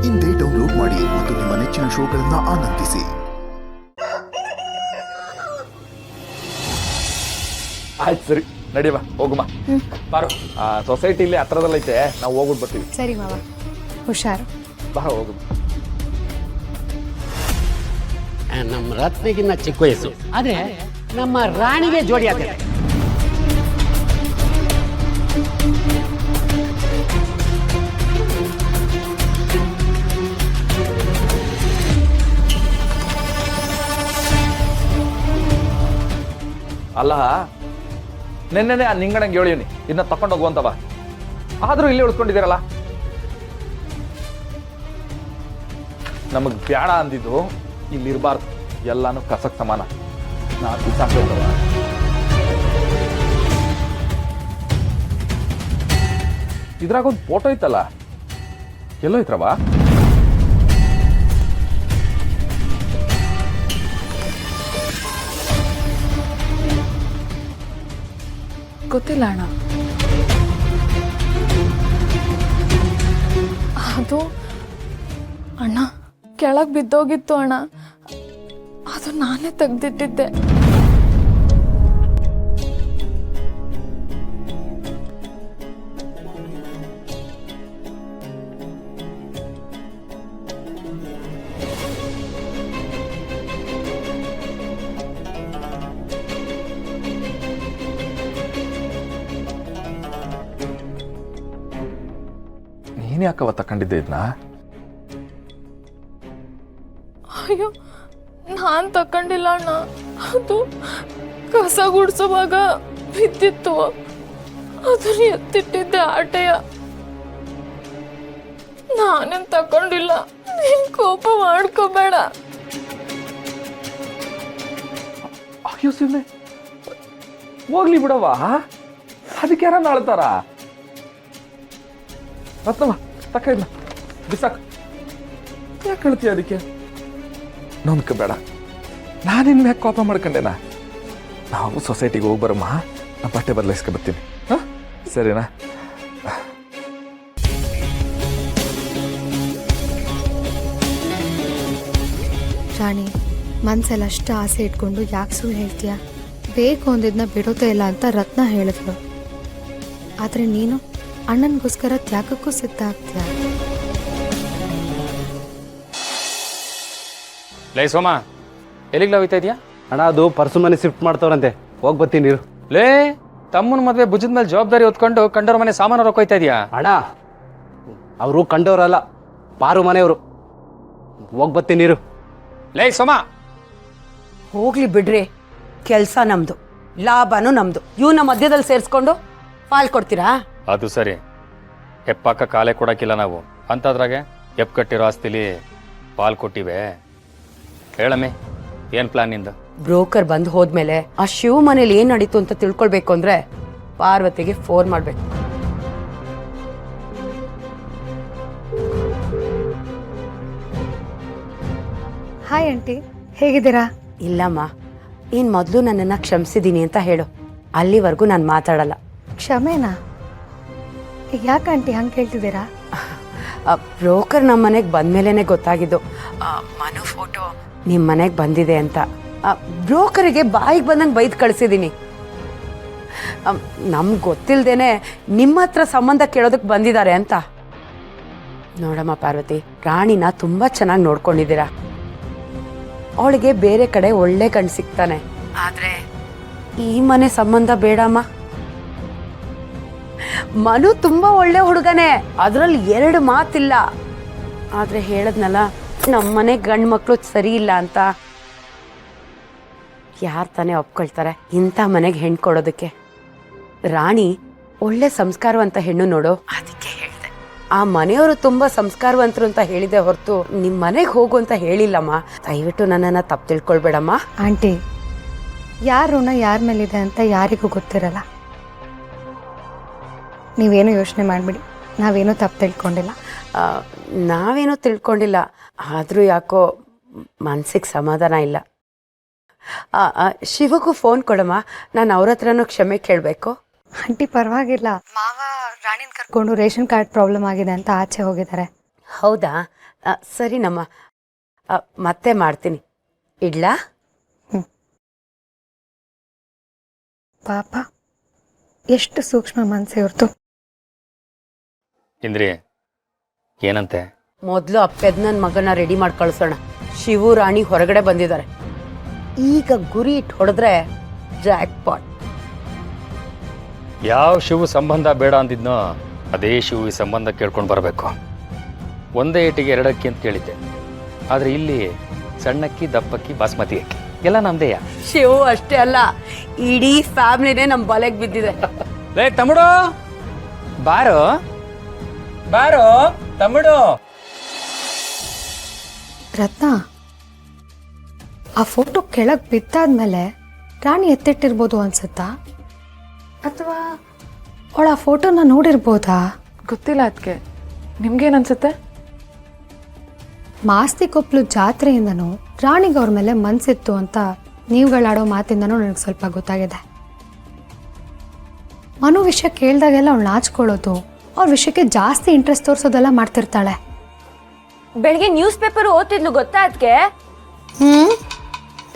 ಇಂದೇ ಡೌನ್ಲೋಡ್ ಮಾಡಿ ಮತ್ತು ನಿಮ್ಮ ನೆಚ್ಚಿನ ಶೋಗಳನ್ನು ಆನಂದಿಸಿ. ಆಯ್ತು ಸರಿ, ನಡಿಯವ ಹೋಗುಮ. ಬಾರು, ಸೊಸೈಟಿಲಿ ಹತ್ರದಲ್ಲೈತೆ, ನಾವು ಹೋಗ್ಬಿಟ್ಟು ಬರ್ತೀವಿ. ಸರಿ ಮಾವ, ಹುಷಾರು. ಬಾ ಹೋಗು. ನಮ್ಮ ರತ್ನಿಗಿನ್ನ ಚಿಕ್ಕ ವಯಸ್ಸು, ಆದ್ರೆ ನಮ್ಮ ರಾಣಿಗೆ ಜೋಡಿ ಆಗಿದೆ. ಅಲ್ಲ, ನೆನ್ನೆನೆ ಆ ನಿಂಗಣಂಗೆ ಹೇಳಿವ್ನಿ ಇದನ್ನ ತಕೊಂಡು ಹೋಗುವಂತವ, ಆದ್ರೂ ಇಲ್ಲಿ ಉಳ್ಕೊಂಡಿದ್ದೀರಲ್ಲ. ನಮಗ್ ಬ್ಯಾಡ ಅಂದಿದ್ದು ಇಲ್ಲಿರ್ಬಾರ್ದು, ಎಲ್ಲಾನು ಕಸಕ್ ಸಮಾನ. ನಾ ಬಿಸಾಕ್ತವ. ಇದ್ರಾಗ ಒಂದು ಫೋಟೋ ಐತಲ್ಲ, ಎಲ್ಲೋ ಐತ್ರವ? ಗೊತ್ತಿಲ್ಲ ಅಣ್ಣ. ಅದು ಅಣ್ಣ ಕೆಳಗೆ ಬಿದ್ದೋಗಿತ್ತು ಅಣ್ಣ, ಅದು ನಾನೇ ತೆಗ್ದಿಟ್ಟಿದ್ದೆ. ನೀನ್ ಯಾಕವ ತಕೊಂಡಿದ್ದೆ ಇದನ್ನ? ಅಯ್ಯೋ, ನಾನ್ ತಕೊಂಡಿಲ್ಲ ಅಣ್ಣ, ಅದು ಕಸ ಗುಡ್ಸೋವಾಗ ಬಿದ್ದಿತ್ತು, ಅದನ್ನ ಎತ್ತಿಟ್ಟಿದ್ದೆ ಆಟೆಯ. ನಾನೇನ್ ತಕೊಂಡಿಲ್ಲ, ನೀನ್ ಕೋಪ ಮಾಡ್ಕೋಬೇಡ. ಅಯ್ಯೋ ಶಿವನೆ, ಹೋಗ್ಲಿ ಬಿಡವಾ, ಅದಕ್ಕೆ ಯಾರ ಆಳ್ತಾರ? ರತ್ನವ ತಕ್ಕ ಇಲ್ಲ, ಬಿಸಾಕ್. ಯಾಕೆ ಹೇಳ್ತೀಯ ಅದಕ್ಕೆ? ನೊಂದ್ಕೋಬೇಡ, ನಾನಿನ್ ಮ್ಯಾಕ್ ಕೋಪ ಮಾಡ್ಕೊಂಡೆನಾ? ನಾವು ಸೊಸೈಟಿಗೆ ಹೋಗಿ ಬರಮ್ಮ, ನಾ ಬಟ್ಟೆ ಬದಲಾಯಿಸ್ಕೊ ಬರ್ತೀನಿ. ಹಾ ಸರಿನಾ? ರಾಣಿ, ಮನ್ಸಲ್ಲಿ ಅಷ್ಟು ಆಸೆ ಇಟ್ಕೊಂಡು ಯಾಕೆ ಸುಳ್ಳು ಹೇಳ್ತೀಯ? ಬೇಕು ಅಂದಿದ್ನ ಬಿಡೋದೇ ಇಲ್ಲ ಅಂತ ರತ್ನ ಹೇಳಿದ್ಲು, ಆದ್ರೆ ನೀನು ಅಣ್ಣನಿಗೋಸ್ಕರ ತ್ಯಾಗಕ್ಕೂ ಸಿದ್ಧ ಆಗ್ತೀಯ. ಲೇ ಸೋಮ, ಎಲ್ಲಿಗೆ ಹೋಗ್ತಾ ಇದೆಯಾ? ಅಣ್ಣ, ಅದು ಪರ್ಸು ಮನೆ ಶಿಫ್ಟ್ ಮಾಡ್ತಾವ್ರಂತೆ, ಹೋಗಿ ಬರ್ತೀನಿ ನೀರು. ಲೇ, ತಮ್ಮನ ಮದುವೆ ಭುಜದ ಮೇಲೆ ಜವಾಬ್ದಾರಿ ಹೊತ್ಕೊಂಡು ಕಂಡವ್ರ ಮನೆ ಸಾಮಾನು ಹೊರಕೋಯ್ತಾ ಇದೆಯಾ? ಅಣ್ಣ, ಅವರು ಕಂಡವ್ರಲ್ಲ, ಪಾರು ಮನೆಯವರು. ಹೋಗಿ ಬರ್ತೀನಿ ನೀರು. ಲೇ ಸೋಮ, ಹೋಗ್ಲಿ ಬಿಡ್ರಿ, ಕೆಲಸ ನಮ್ದು, ಲಾಭನೂ ನಮ್ದು. ಇವನ ಮಧ್ಯದಲ್ಲಿ ಸೇರಿಸ್ಕೊಂಡು ಪಾಲ್ ಕೊಡ್ತೀರಾ? ಅದು ಸರಿ, ಹೆಪ್ಪಾಕ ಕಾಲೇ ಕೊಡಕ್ಕಿಲ್ಲ ನಾವು ಅಂತದ್ರಾಗೆ ಹೆಪ್ ಕಟ್ಟಿರೋ ಆಸ್ತಿಲಿ ಪಾಲ್ ಕೊಟ್ಟಿವೆ. ಹೇಳಮ್ಮೆ, ಏನ್ ಪ್ಲಾನ್ ನಿಂದ? ಬ್ರೋಕರ್ ಬಂದು ಹೋದ್ಮೇಲೆ ಆ ಶಿವ ಮನೇಲಿ ಏನ್ ನಡೀತು ಅಂತ ತಿಳ್ಕೊಳ್ಬೇಕು ಅಂದ್ರೆ ಪಾರ್ವತಿಗೆ ಫೋನ್ ಮಾಡ್ಬೇಕು. ಹಾಯ್ ಆಂಟಿ, ಹೇಗಿದ್ದೀರಾ? ಇಲ್ಲಮ್ಮ, ನೀನ್ ಮೊದ್ಲು ನನ್ನನ್ನ ಕ್ಷಮಿಸಿದೀನಿ ಅಂತ ಹೇಳು, ಅಲ್ಲಿವರೆಗೂ ನಾನು ಮಾತಾಡಲ್ಲ. ಕ್ಷಮೆನಾ? ಯಾಕೆ ಆಂಟಿ ಹಂಗೆ ಕೇಳ್ತಿದ್ದೀರಾ? ಬ್ರೋಕರ್ ನಮ್ಮ ಮನೆಗೆ ಬಂದ್ಮೇಲೆನೆ ಗೊತ್ತಾಗಿದ್ದು ಮನು ಫೋಟೋ ನಿಮ್ಮ ಮನೆಗೆ ಬಂದಿದೆ ಅಂತ. ಬ್ರೋಕರಿಗೆ ಬಾಯಿಗೆ ಬಂದಂಗೆ ಬೈದು ಕಳಿಸಿದ್ದೀನಿ. ನಮ್ಗೆ ಗೊತ್ತಿಲ್ಲದೇನೆ ನಿಮ್ಮ ಹತ್ರ ಸಂಬಂಧ ಕೇಳೋದಕ್ಕೆ ಬಂದಿದ್ದಾರೆ ಅಂತ. ನೋಡಮ್ಮ ಪಾರ್ವತಿ, ರಾಣಿನ ತುಂಬ ಚೆನ್ನಾಗಿ ನೋಡ್ಕೊಂಡಿದ್ದೀರಾ. ಅವಳಿಗೆ ಬೇರೆ ಕಡೆ ಒಳ್ಳೆ ಗಂಡು ಸಿಗ್ತಾನೆ, ಆದರೆ ಈ ಮನೆ ಸಂಬಂಧ ಬೇಡಮ್ಮ. ಮನು ತುಂಬಾ ಒಳ್ಳೆ ಹುಡುಗನೇ, ಅದ್ರಲ್ಲಿ 2 ಮಾತಿಲ್ಲ. ಆದ್ರೆ ಹೇಳದ್ನಲ್ಲ, ನಮ್ಮನೆ ಗಂಡು ಮಕ್ಕಳು ಸರಿ ಇಲ್ಲ ಅಂತ. ಯಾರು ತಾನೇ ಒಪ್ಕೊಳ್ತಾರೆ ಇಂಥ ಮನೆಗೆ ಹೆಣ್ಣು ಕೊಡೋದಕ್ಕೆ? ರಾಣಿ ಒಳ್ಳೆ ಸಂಸ್ಕಾರವಂತ ಹೆಣ್ಣು ನೋಡು, ಅದಕ್ಕೆ ಹೇಳಿದೆ. ಆ ಮನೆಯವರು ತುಂಬಾ ಸಂಸ್ಕಾರವಂತರು ಅಂತ ಹೇಳಿದೆ ಹೊರತು ನಿಮ್ಮ ಮನೆಗೆ ಹೋಗು ಅಂತ ಹೇಳಿಲ್ಲಮ್ಮ. ದಯವಿಟ್ಟು ನನ್ನನ್ನು ತಪ್ಪು ತಿಳ್ಕೊಳ್ಬೇಡಮ್ಮ. ಆಂಟಿ, ಯಾರ ಋಣ ಯಾರ ಮೇಲಿದೆ ಅಂತ ಯಾರಿಗೂ ಗೊತ್ತಿರಲ್ಲ. ನೀವೇನು ಯೋಚನೆ ಮಾಡಿಬಿಡಿ, ನಾವೇನೂ ತಪ್ಪು ತಿಳ್ಕೊಂಡಿಲ್ಲ. ನಾವೇನೂ ತಿಳ್ಕೊಂಡಿಲ್ಲ, ಆದರೂ ಯಾಕೋ ಮನಸ್ಸಿಗೆ ಸಮಾಧಾನ ಇಲ್ಲ. ಶಿವಗೂ ಫೋನ್ ಕೊಡಮ್ಮ, ನಾನು ಅವ್ರ ಹತ್ರನೂ ಕ್ಷಮೆ ಕೇಳಬೇಕು. ಆಂಟಿ ಪರವಾಗಿಲ್ಲ, ಮಾವ ರಾಣಿನ ಕರ್ಕೊಂಡು ರೇಷನ್ ಕಾರ್ಡ್ ಪ್ರಾಬ್ಲಮ್ ಆಗಿದೆ ಅಂತ ಆಚೆ ಹೋಗಿದ್ದಾರೆ. ಹೌದಾ ಸರಿನಮ್ಮ ಮತ್ತೆ ಮಾಡ್ತೀನಿ ಇಡ್ಲಾ ಪಾಪ ಎಷ್ಟು ಸೂಕ್ಷ್ಮ ಮನಸ್ಸು ಇವ್ರದ್ದು. ಇಂದ್ರಿ ಏನಂತೆ? ಮೊದಲು ಆ ಪೆದ್ನನ್ ಮಗನ ರೆಡಿ ಮಾಡಿ ಕಳ್ಸೋಣ. ಶಿವು ರಾಣಿ ಹೊರಗಡೆ ಬಂದಿದ್ದಾರೆ. ಈಗ ಗುರಿ ಇಟ್ಟು ಹೊಡೆದ್ರೆ ಜಾಕ್ ಪಾಟ್. ಯಾವ ಶಿವು ಸಂಬಂಧ ಬೇಡ ಅಂದಿದ್ನೋ ಅದೇ ಶಿವು ಈ ಸಂಬಂಧ ಕೇಳ್ಕೊಂಡು ಬರಬೇಕು. ಒಂದೇ ಏಟಿಗೆ ಎರಡಕ್ಕಿ ಅಂತ ಹೇಳಿದ್ದೆ, ಆದರೆ ಇಲ್ಲಿ ಸಣ್ಣಕ್ಕಿ ದಪ್ಪಕ್ಕಿ ಬಾಸ್ಮತಿ ಅಕ್ಕಿ ಎಲ್ಲ ನಮ್ದೇಯ. ಶಿವು ಅಷ್ಟೇ ಅಲ್ಲ, ಇಡೀ ಫ್ಯಾಮಿಲಿನೇ ನಮ್ಮ ಬಲೆಗೆ ಬಿದ್ದಿದೆ. ಲೇ ತಮ್ಮಡು ಬಾರೋ ಬಾರೋ ತಮ್ಮಡು. ರತ್ನ, ಆ ಫೋಟೋ ಕೆಳಗೆ ಬಿದ್ದಾದ್ಮೇಲೆ ರಾಣಿ ಎತ್ತಿಟ್ಟಿರ್ಬೋದು ಅನ್ಸುತ್ತಾ, ಅಥವಾ ಅವಳ ಆ ಫೋಟೋನ ನೋಡಿರ್ಬೋದಾ? ಗೊತ್ತಿಲ್ಲ ಅದಕ್ಕೆ. ನಿಮ್ಗೇನು ಅನ್ಸುತ್ತೆ? ಮಾಸ್ತಿಕೊಪ್ಲು ಜಾತ್ರೆಯಿಂದನೂ ರಾಣಿಗೆ ಅವ್ರ ಮೇಲೆ ಮನ್ಸಿತ್ತು ಅಂತ ನೀವುಗಳಾಡೋ ಮಾತಿಂದನೂ ನನಗೆ ಸ್ವಲ್ಪ ಗೊತ್ತಾಗಿದೆ. ಮನು ವಿಷಯ ಕೇಳಿದಾಗೆಲ್ಲ ಅವಳು ನಾಚ್ಕೊಳ್ಳೋದು, ಅವ್ರ ವಿಷಯಕ್ಕೆ ಜಾಸ್ತಿ ಇಂಟ್ರೆಸ್ಟ್ ತೋರಿಸೋದೆಲ್ಲ ಮಾಡ್ತಿರ್ತಾಳೆ. ಬೆಳಿಗ್ಗೆ ನ್ಯೂಸ್ ಪೇಪರ್ ಓದ್ತಿದ್ಲು ಗೊತ್ತಾ ಅದಕ್ಕೆ?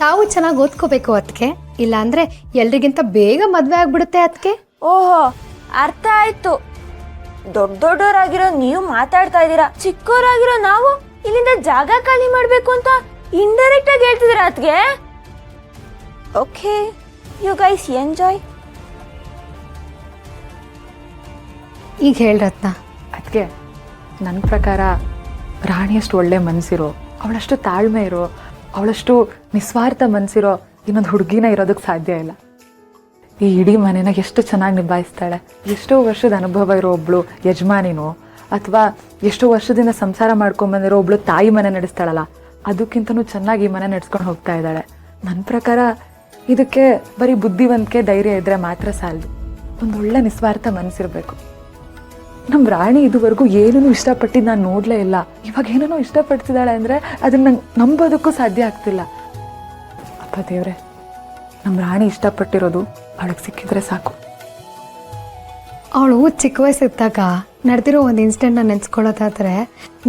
ತಾವು ಚೆನ್ನಾಗಿ ಓದ್ಕೋಬೇಕು ಅದಕ್ಕೆ, ಇಲ್ಲಾಂದ್ರೆ ಎಲ್ರಿಗಿಂತ ಬೇಗ ಮದ್ವೆ ಆಗ್ಬಿಡುತ್ತೆ ಅದಕ್ಕೆ. ಓಹೋ, ಅರ್ಥ ಆಯ್ತು. ದೊಡ್ಡವರಾಗಿರೋ ನೀವು ಮಾತಾಡ್ತಾ ಇದ್ದೀರಾ, ಚಿಕ್ಕವರಾಗಿರೋ ನಾವು ಇಲ್ಲಿಂದ ಜಾಗ ಖಾಲಿ ಮಾಡ್ಬೇಕು ಅಂತ ಇಂಡೈರೆಕ್ಟ್ ಆಗಿ ಹೇಳ್ತಿದ್ದೀರಾ ಅದಕ್ಕೆ. Okay, you guys enjoy. ಈಗ ಹೇಳ್ರತ್ನ. ಅದಕ್ಕೆ ನನ್ನ ಪ್ರಕಾರ ರಾಣಿಯಷ್ಟು ಒಳ್ಳೆ ಮನಸ್ಸಿರೋ, ಅವಳಷ್ಟು ತಾಳ್ಮೆ ಇರೋ, ಅವಳಷ್ಟು ನಿಸ್ವಾರ್ಥ ಮನಸ್ಸಿರೋ ಇನ್ನೊಂದು ಹುಡುಗಿನ ಇರೋದಕ್ಕೆ ಸಾಧ್ಯ ಇಲ್ಲ. ಈ ಇಡೀ ಮನೇನ ಎಷ್ಟು ಚೆನ್ನಾಗಿ ನಿಭಾಯಿಸ್ತಾಳೆ. ಎಷ್ಟೋ ವರ್ಷದ ಅನುಭವ ಇರೋ ಒಬ್ಳು ಯಜಮಾನಿನೋ, ಅಥವಾ ಎಷ್ಟೋ ವರ್ಷದಿಂದ ಸಂಸಾರ ಮಾಡ್ಕೊಂಡ್ಬಂದಿರೋ ಒಬ್ಳು ತಾಯಿ ಮನೆ ನಡೆಸ್ತಾಳಲ್ಲ, ಅದಕ್ಕಿಂತನೂ ಚೆನ್ನಾಗಿ ಈ ಮನೆ ನಡೆಸ್ಕೊಂಡು ಹೋಗ್ತಾ ಇದ್ದಾಳೆ. ನನ್ನ ಪ್ರಕಾರ ಇದಕ್ಕೆ ಬರೀ ಬುದ್ಧಿವಂತಿಕೆ ಧೈರ್ಯ ಇದ್ದರೆ ಮಾತ್ರ ಸಾಲದು, ಒಂದೊಳ್ಳೆ ನಿಸ್ವಾರ್ಥ ಮನಸ್ಸಿರಬೇಕು. ನಮ್ಮ ರಾಣಿ ಇದುವರೆಗೂ ಏನೂ ಇಷ್ಟಪಟ್ಟಿದ್ದು ನಾನು ನೋಡಲೇ ಇಲ್ಲ. ಇವಾಗ ಏನೋ ಇಷ್ಟಪಡ್ತಿದ್ದಾಳೆ ಅಂದರೆ ಅದನ್ನ ನಂಗೆ ನಂಬೋದಕ್ಕೂ ಸಾಧ್ಯ ಆಗ್ತಿಲ್ಲ. ಅಪ್ಪ ದೇವ್ರೆ, ನಮ್ಮ ರಾಣಿ ಇಷ್ಟಪಟ್ಟಿರೋದು ಅವಳಿಗೆ ಸಿಕ್ಕಿದ್ರೆ ಸಾಕು. ಅವಳು ಚಿಕ್ಕ ವಯಸ್ಸಿದ್ದಾಗ ನಡೆದಿರೋ ಒಂದು ಇನ್ಸಿಡೆಂಟ್ನ ನೆನೆಸ್ಕೊಳ್ಳೋದಾದ್ರೆ,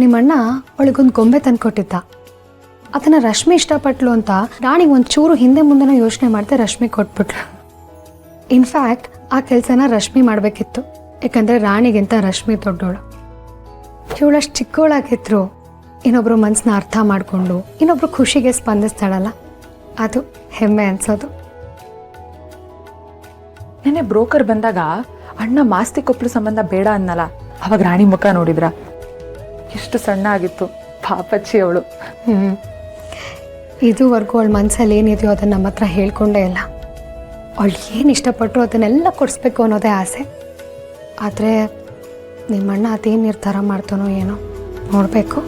ನಿಮ್ಮಣ್ಣ ಅವಳಿಗೊಂದು ಗೊಂಬೆ ತಂದುಕೊಟ್ಟಿದ್ದ. ಅದನ್ನು ರಶ್ಮಿ ಇಷ್ಟಪಟ್ಲು ಅಂತ ರಾಣಿಗೆ ಒಂಚೂರು ಹಿಂದೆ ಮುಂದೆನೂ ಯೋಚನೆ ಮಾಡ್ದೆ ರಶ್ಮಿ ಕೊಟ್ಬಿಟ್ಲು. ಇನ್ಫ್ಯಾಕ್ಟ್ ಆ ಕೆಲಸನ ರಶ್ಮಿ ಮಾಡಬೇಕಿತ್ತು, ಯಾಕಂದರೆ ರಾಣಿಗಿಂತ ರಶ್ಮಿ ದೊಡ್ಡೋಳು. ಇವಳಷ್ಟು ಚಿಕ್ಕವಳಾಗಿದ್ರು ಇನ್ನೊಬ್ರು ಮನಸ್ಸನ್ನ ಅರ್ಥ ಮಾಡಿಕೊಂಡು ಇನ್ನೊಬ್ರು ಖುಷಿಗೆ ಸ್ಪಂದಿಸ್ತಾಳಲ್ಲ, ಅದು ಹೆಮ್ಮೆ ಅನ್ಸೋದು. ನೆನ್ನೆ ಬ್ರೋಕರ್ ಬಂದಾಗ ಅಣ್ಣ ಮಾಸ್ತಿಕೊಪ್ಲು ಸಂಬಂಧ ಬೇಡ ಅನ್ನಲ್ಲ, ಅವಾಗ ರಾಣಿ ಮುಖ ನೋಡಿದ್ರ ಎಷ್ಟು ಸಣ್ಣ ಆಗಿತ್ತು, ಪಾಪಚ್ಚಿ ಅವಳು. ಇದುವರೆಗೂ ಅವಳ ಮನಸ್ಸಲ್ಲಿ ಏನಿದೆಯೋ ಅದನ್ನು ನಮ್ಮ ಹತ್ರ ಹೇಳ್ಕೊಂಡೇ ಇಲ್ಲ. ಅವಳು ಏನು ಇಷ್ಟಪಟ್ಟರು ಅದನ್ನೆಲ್ಲ ಕೊಡಿಸ್ಬೇಕು ಅನ್ನೋದೇ ಆಸೆ. ಆದರೆ ನಿಮ್ಮಣ್ಣ ಅದೇನು ನಿರ್ಧಾರ ಮಾಡ್ತಾನೋ ಏನೋ ನೋಡಬೇಕು.